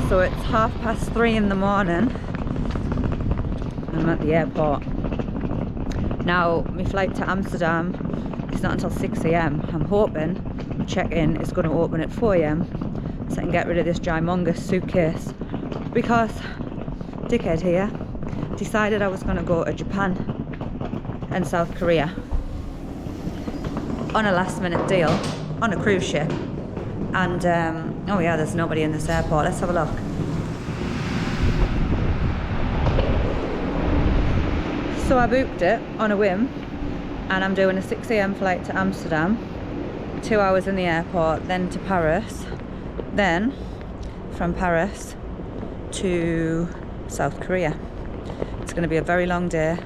So it's 3:30 in the morning and I'm at the airport. Now my flight to Amsterdam is not until 6 AM. I'm hoping check-in is going to open at 4 AM so I can get rid of this gymongous suitcase, because dickhead here decided I was going to go to Japan and South Korea on a last minute deal on a cruise ship. And oh yeah, there's nobody in this airport. Let's have a look. So I booked it on a whim and I'm doing a 6 AM flight to Amsterdam, 2 hours in the airport, then to Paris, then from Paris to South Korea. It's going to be a very long day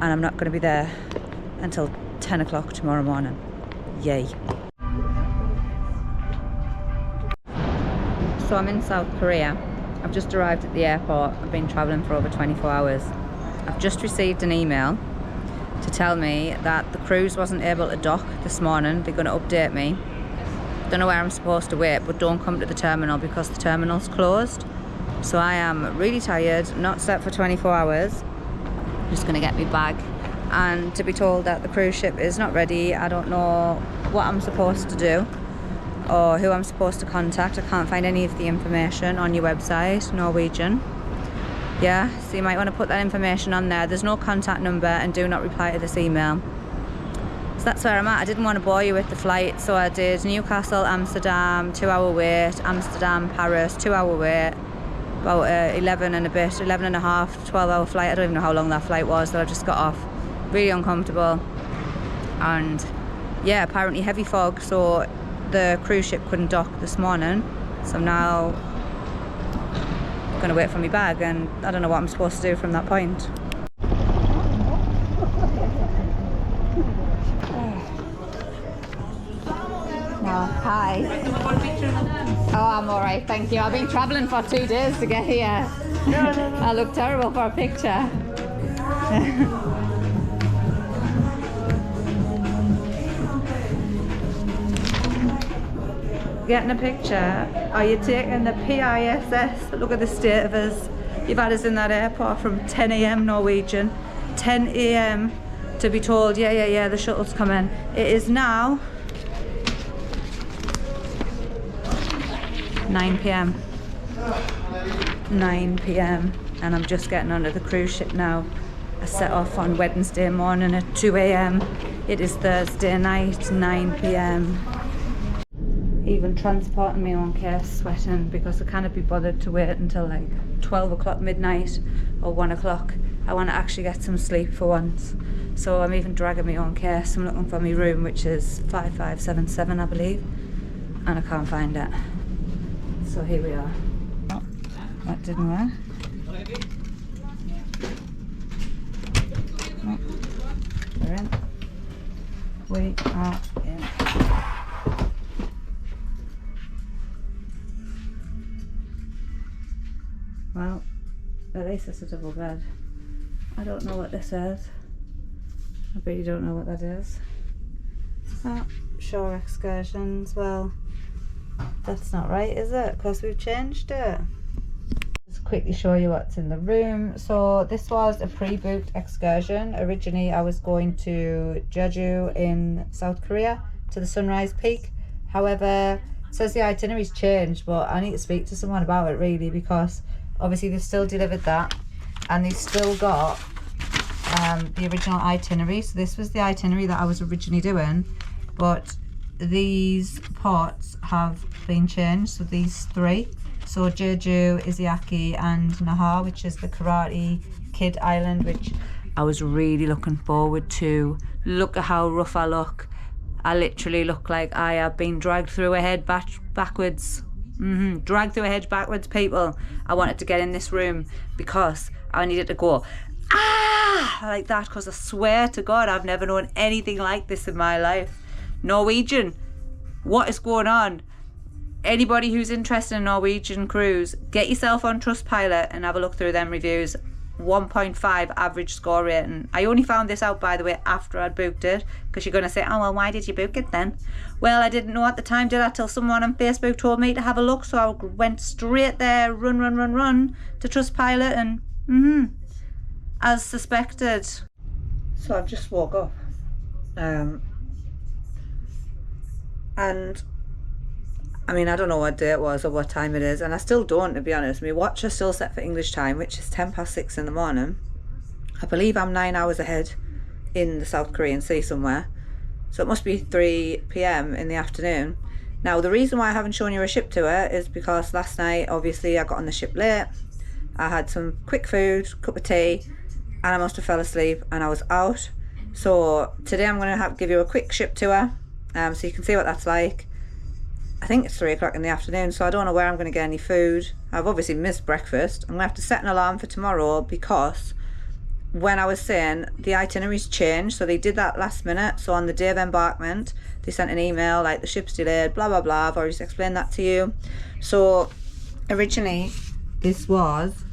and I'm not going to be there until 10 o'clock tomorrow morning. Yay. So I'm in South Korea. I've just arrived at the airport. I've been travelling for over 24 hours. I've just received an email to tell me that the cruise wasn't able to dock this morning. They're going to update me. Don't know where I'm supposed to wait, but don't come to the terminal because the terminal's closed. So I am really tired, not slept for 24 hours. I'm just going to get my bag. And to be told that the cruise ship is not ready, I don't know what I'm supposed to do or who I'm supposed to contact. I can't find any of the information on your website, Norwegian. Yeah, so you might want to put that information on there. There's no contact number and do not reply to this email. So that's where I'm at. I didn't want to bore you with the flight, so I did Newcastle, Amsterdam, 2 hour wait, Amsterdam, Paris, 2 hour wait, about 11 and a bit, 11 and a half, 12 hour flight. I don't even know how long that flight was that I just got off. Really uncomfortable. And yeah, apparently heavy fog, so the cruise ship couldn't dock this morning. So I'm now going to wait for my bag and I don't know what I'm supposed to do from that point. Oh, hi. Oh, I'm alright, thank you. I've been travelling for 2 days to get here. I look terrible for a picture. Getting a picture? Are you taking the PISS? Look at the state of us. You've had us in that airport from 10 AM Norwegian, 10 AM to be told, yeah, the shuttle's coming. It is now 9 PM. 9 PM and I'm just getting onto the cruise ship now. I set off on Wednesday morning at 2 AM. It is Thursday night, 9 PM. Even transporting my own case, sweating because I can't be bothered to wait until like 12 o'clock midnight or 1 o'clock. I want to actually get some sleep for once. So I'm even dragging my own case. I'm looking for my room, which is 5577, I believe, and I can't find it. So here we are. Oh, that didn't work. No, we're in. We are in. Well, at least it's a double bed. I don't know what this is. I really don't know what that is. Oh, shore excursions. Well, that's not right, is it? Because we've changed it. Just quickly show you what's in the room. So this was a pre-booked excursion. Originally I was going to Jeju in South Korea to the Sunrise Peak. However, it says the itinerary's changed, but I need to speak to someone about it really, because obviously they've still delivered that and they've still got the original itinerary. So this was the itinerary that I was originally doing, but these ports have been changed. So these three, so Jeju, Izayaki and Naha, which is the Karate Kid Island, which I was really looking forward to. Look at how rough I look. I literally look like I have been dragged through a hedge backwards. Dragged through a hedge backwards, people. I wanted to get in this room because I needed to go like that, because I swear to God I've never known anything like this in my life. Norwegian, what is going on? Anybody who's interested in Norwegian cruise, get yourself on Trustpilot and have a look through them reviews. 1.5 average score rating. I only found this out, by the way, after I'd booked it, because you're going to say, oh well, why did you book it then? Well, I didn't know at the time, did I, till someone on Facebook told me to have a look, so I went straight there, run to Trustpilot, and as suspected. So I've just woke up, and I mean, I don't know what day it was or what time it is, and I still don't, to be honest. My watch is still set for English time, which is 6:10 in the morning. I believe I'm 9 hours ahead in the South Korean Sea somewhere, so it must be 3 p.m. in the afternoon. Now, the reason why I haven't shown you a ship tour is because last night, obviously, I got on the ship late. I had some quick food, cup of tea, and I must have fell asleep, and I was out. So today I'm going to give you a quick ship tour, so you can see what that's like. I think it's 3 o'clock in the afternoon, so I don't know where I'm going to get any food. I've obviously missed breakfast. I'm going to have to set an alarm for tomorrow, because when I was saying the itinerary's changed, so they did that last minute. So on the day of embarkment, they sent an email like the ship's delayed, blah blah blah. I've already explained that to you. So originally this was,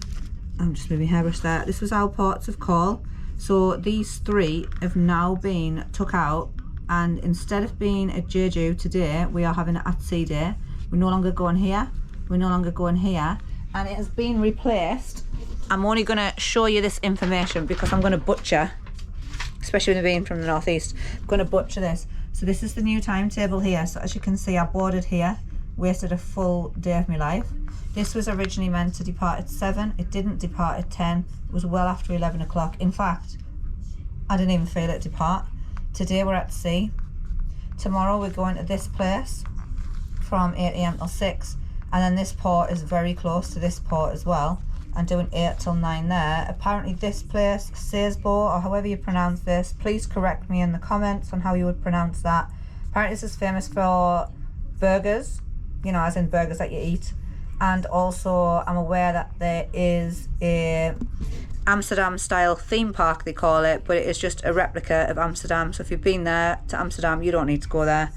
I'm just moving hairbrush there, this was our ports of call. So these 3 have now been took out, and instead of being at Jeju today, we are having an at sea day. We're no longer going here, we're no longer going here, and it has been replaced. I'm only going to show you this information because I'm going to butcher, especially with being from the northeast, I'm going to butcher this. So this is the new timetable here. So as you can see, I boarded here, wasted a full day of my life. This was originally meant to depart at 7, it didn't depart at 10, it was well after 11 o'clock. In fact, I didn't even feel it depart. Today we're at sea. Tomorrow we're going to this place from 8 a.m. till 6, and then this port is very close to this port as well, and doing 8 till 9 there. Apparently this place, Sesbo, or however you pronounce this, please correct me in the comments on how you would pronounce that. Apparently this is famous for burgers, you know, as in burgers that you eat. And also I'm aware that there is a Amsterdam style theme park, they call it, but it is just a replica of Amsterdam. So if you've been there to Amsterdam, you don't need to go there.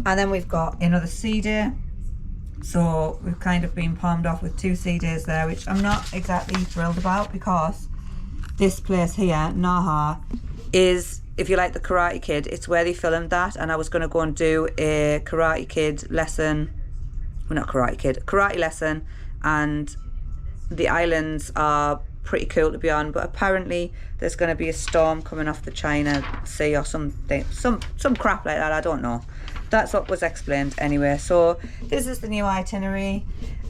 And then we've got another sea day. So we've kind of been palmed off with 2 sea days there, which I'm not exactly thrilled about, because this place here, Naha, is, if you like the Karate Kid, it's where they filmed that. And I was going to go and do a Karate Kid lesson, well, not Karate Kid, karate lesson, and the islands are pretty cool to be on, but apparently there's going to be a storm coming off the China Sea or something, some crap like that, I don't know. That's what was explained anyway. So this is the new itinerary.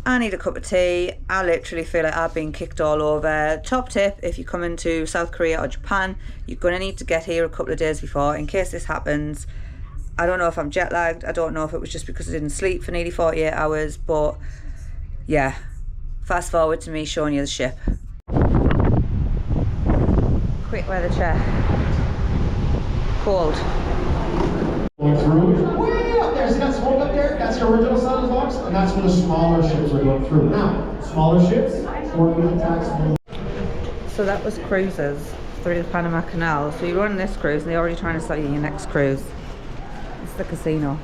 I need a cup of tea. I literally feel like I've been kicked all over. Top tip, if you're coming to South Korea or Japan, you're going to need to get here a couple of days before in case this happens. I don't know if I'm jet lagged, I don't know if it was just because I didn't sleep for nearly 48 hours, but yeah, fast forward to me showing you the ship. Quick weather check. Cold. Way up there, see that smoke up there? That's the original Sun Fox, and that's where the smaller ships are going through. Now, smaller ships, 4 tax. So that was cruises through the Panama Canal. So you run this cruise and they're already trying to sell you your next cruise. It's the casino.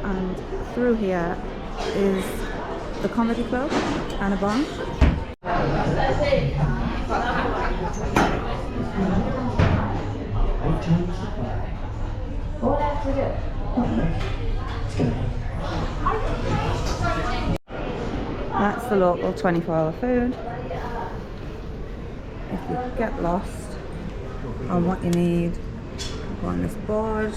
And through here is the comedy club and a bar. That's the local 24-hour food. If you get lost on what you need, go on this board.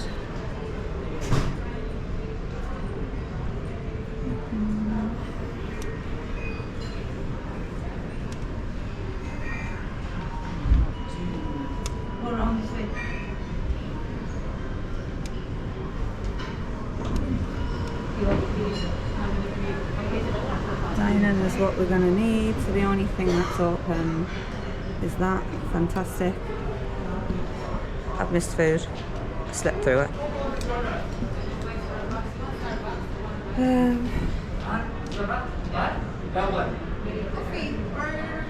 Dining is what we're going to need, so the only thing that's open is that. Fantastic. I've missed food, I slept through it.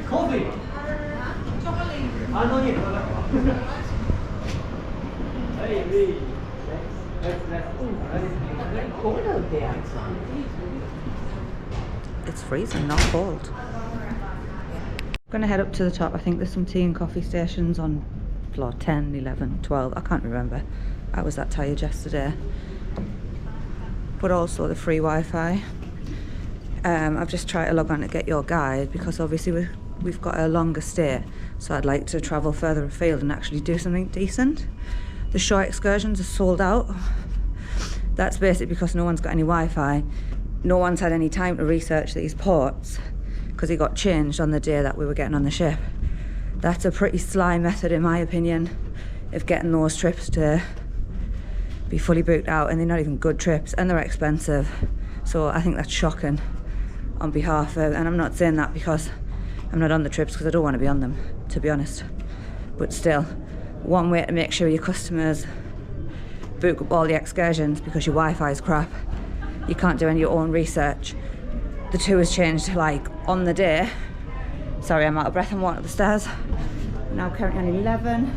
Coffee. It's freezing, not cold. I'm gonna head up to the top. I think there's some tea and coffee stations on floor 10, 11, 12. I can't remember. I was that tired yesterday. But also the free Wi-Fi. I've just tried to log on to get your guide because obviously we've got a longer stay. So I'd like to travel further afield and actually do something decent. The shore excursions are sold out. That's basically because no one's got any Wi-Fi. No one's had any time to research these ports because he got changed on the day that we were getting on the ship. That's a pretty sly method, in my opinion, of getting those trips to be fully booked out, and they're not even good trips and they're expensive. So I think that's shocking on behalf of, and I'm not saying that because I'm not on the trips because I don't want to be on them, to be honest. But still, one way to make sure your customers book up all the excursions because your Wi-Fi is crap. You can't do any of your own research. The tours changed like on the day. Sorry, I'm out of breath. I'm walking up the stairs. Now currently on 11.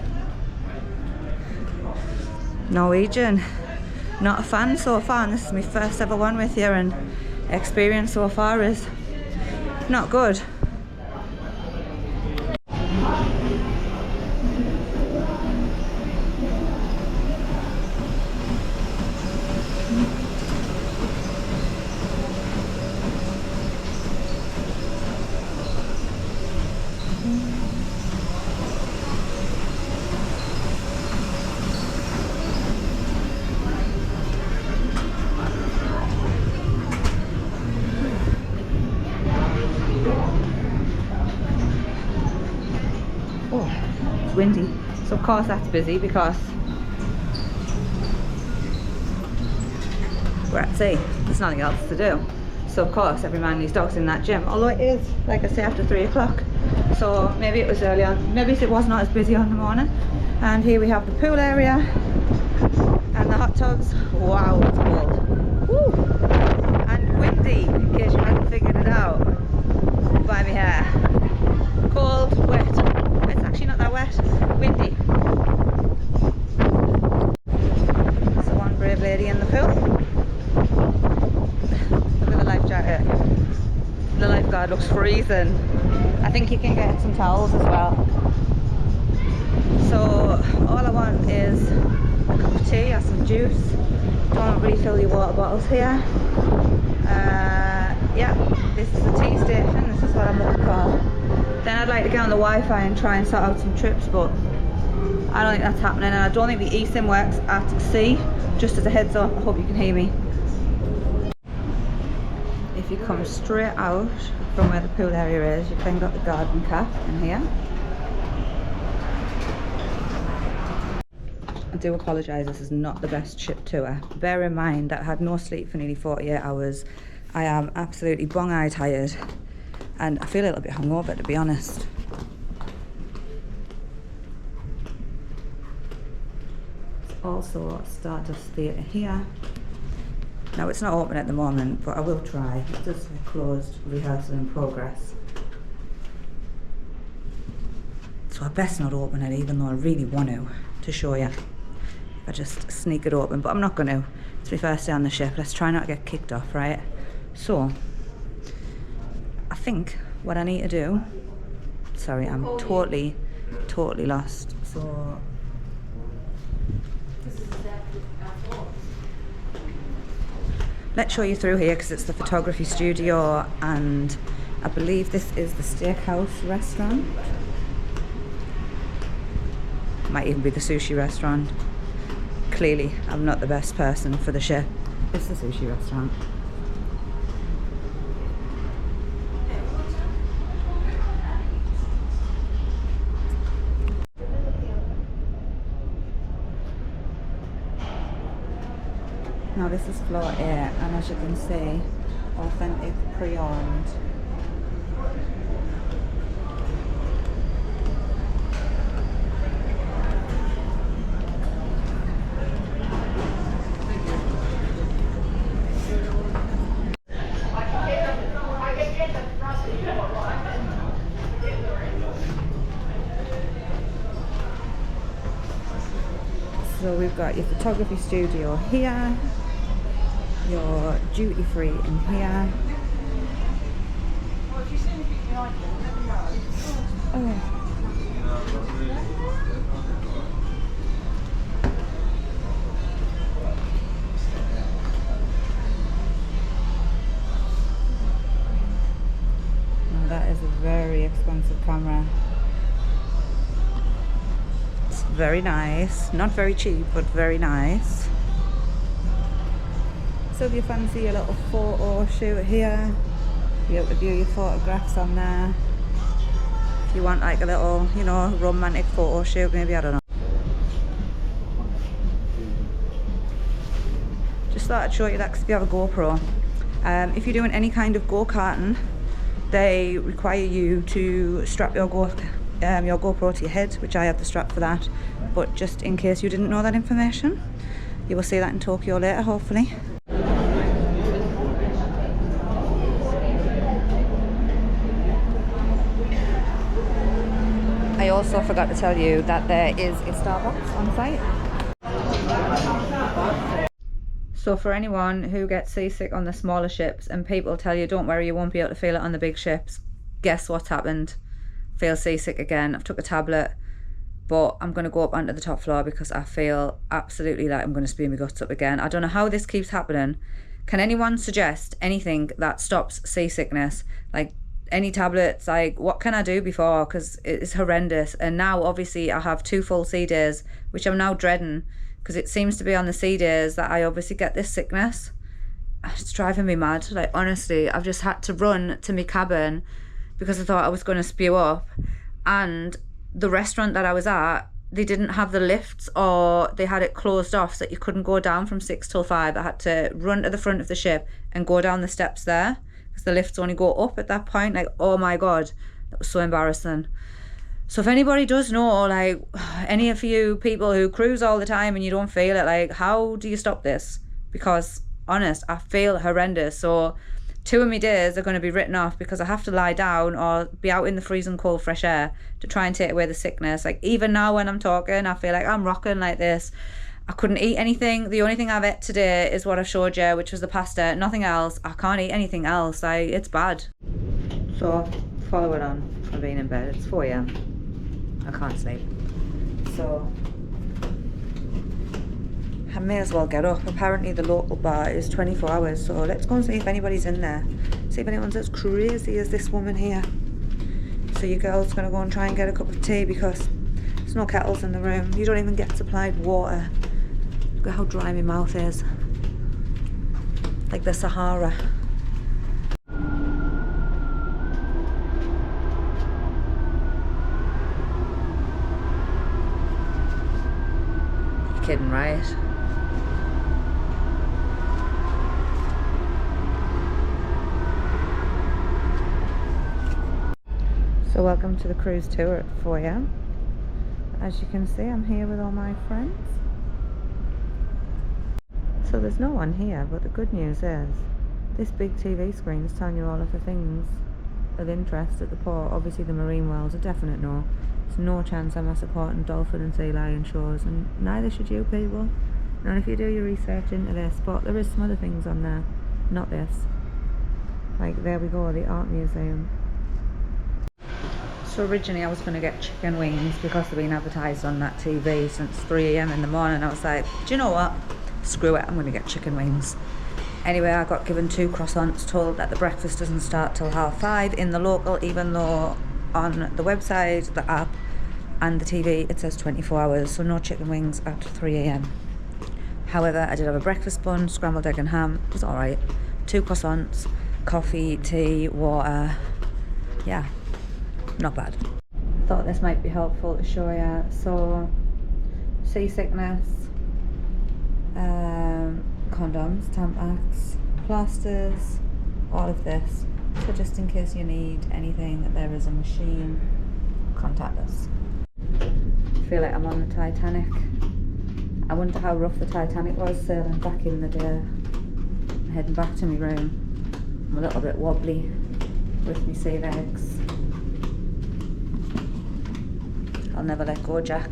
Norwegian. Not a fan so far, and this is my first ever one with you, and experience so far is not good. Windy, so of course that's busy because we're at sea. There's nothing else to do, so of course every man and his dog's in that gym, although it is, like I say, after 3 o'clock, so maybe it was early on, maybe it was not as busy on the morning. And here we have the pool area and the hot tubs. Wow, it's cold. Woo! And windy, in case you hadn't figured it out by my hair. Cold, wet. It's actually not that wet, windy. So one brave lady in the pool. Look at the life jacket. The lifeguard looks freezing. I think you can get some towels as well. So all I want is a cup of tea or some juice. Don't refill your water bottles here. Yeah, this is the tea station. This is what I'm looking for. Then I'd like to get on the Wi-Fi and try and sort out some trips, but I don't think that's happening, and I don't think the eSIM works at sea. Just as a heads up, I hope you can hear me. If you come straight out from where the pool area is, you've then got the garden cap in here. I do apologise, this is not the best ship tour. Bear in mind that I had no sleep for nearly 48 hours. I am absolutely bong-eye tired. And I feel a little bit hungover, to be honest. There's also Stardust Theatre here. Now it's not open at the moment, but I will try. It does say closed, rehearsal in progress. So I best not open it, even though I really want to show you. I just sneak it open, but I'm not going to. It's my first day on the ship. Let's try not to get kicked off, right? So I think what I need to do, sorry, I'm totally lost. So let's show you through here because it's the photography studio, and I believe this is the steakhouse restaurant. Might even be the sushi restaurant. Clearly, I'm not the best person for the ship. It's the sushi restaurant. Now this is floor A, and as you can see, authentic pre-owned. So we've you've got your photography studio here, your duty free in here. Oh. Oh, that is a very expensive camera. It's very nice, not very cheap, but very nice. So if you fancy a little photo shoot here, you're able to view your photographs on there. If you want like a little, you know, romantic photo shoot, maybe, I don't know. Just thought I'd show you that because if you have a GoPro, if you're doing any kind of go-karting, they require you to strap your GoPro to your head, which I have the strap for that. But just in case you didn't know that information, you will see that in Tokyo later, hopefully. I also forgot to tell you that there is a Starbucks on site. So for anyone who gets seasick on the smaller ships and people tell you, don't worry, you won't be able to feel it on the big ships, guess what's happened? Feel seasick again. I've took a tablet, but I'm going to go up onto the top floor because I feel absolutely like I'm going to spew my guts up again. I don't know how this keeps happening. Can anyone suggest anything that stops seasickness? Like any tablets, like what can I do before? Because it's horrendous. And now obviously I have 2 full sea days, which I'm now dreading, because it seems to be on the sea days that I obviously get this sickness. It's driving me mad. Like honestly, I've just had to run to my cabin because I thought I was going to spew up. And the restaurant that I was at, they didn't have the lifts, or they had it closed off so that you couldn't go down from 6 till 5. I had to run to the front of the ship and go down the steps there because the lifts only go up at that point. Like, oh my God, that was so embarrassing. So if anybody does know, like any of you people who cruise all the time and you don't feel it, like how do you stop this? Because honest, I feel horrendous. So 2 of my days are going to be written off because I have to lie down or be out in the freezing cold fresh air to try and take away the sickness. Like even now when I'm talking, I feel like I'm rocking like this. I couldn't eat anything. The only thing I've ate today is what I've showed you, which was the pasta. Nothing else. I can't eat anything else. It's bad. So follow it on from being in bed. It's 4 AM. I can't sleep. So I may as well get up. Apparently the local bar is 24 hours. So let's go and see if anybody's in there. See if anyone's as crazy as this woman here. So your girl's going to go and try and get a cup of tea because there's no kettles in the room. You don't even get supplied water. Look at how dry my mouth is. Like the Sahara. You're kidding, right? So welcome to the cruise tour at 4 AM. As you can see, I'm here with all my friends. So there's no one here, but the good news is this big TV screen is telling you all of the things of interest at the port. Obviously the marine world's a definite no. There's no chance I'm supporting dolphin and sea lion shows, and neither should you people. Not if you do your research into this, but there is some other things on there, not this. Like there we go, the art museum. So originally I was going to get chicken wings because they've been advertised on that TV since 3 AM in the morning. I was like, do you know what? Screw it, I'm going to get chicken wings. Anyway, I got given 2 croissants, told that the breakfast doesn't start till 5:30 in the local, even though on the website, the app and the TV it says 24 hours, so no chicken wings at 3 AM. However, I did have a breakfast bun, scrambled egg and ham. It was alright. 2 croissants, coffee, tea, water. Yeah, not bad. Thought this might be helpful to show you. So seasickness, condoms, Tampax, plasters, all of this. So just in case you need anything, there is a machine, contact us. I feel like I'm on the Titanic. I wonder how rough the Titanic was sailing back in the day. I'm heading back to my room. I'm a little bit wobbly with my sea legs. I'll never let go, Jack.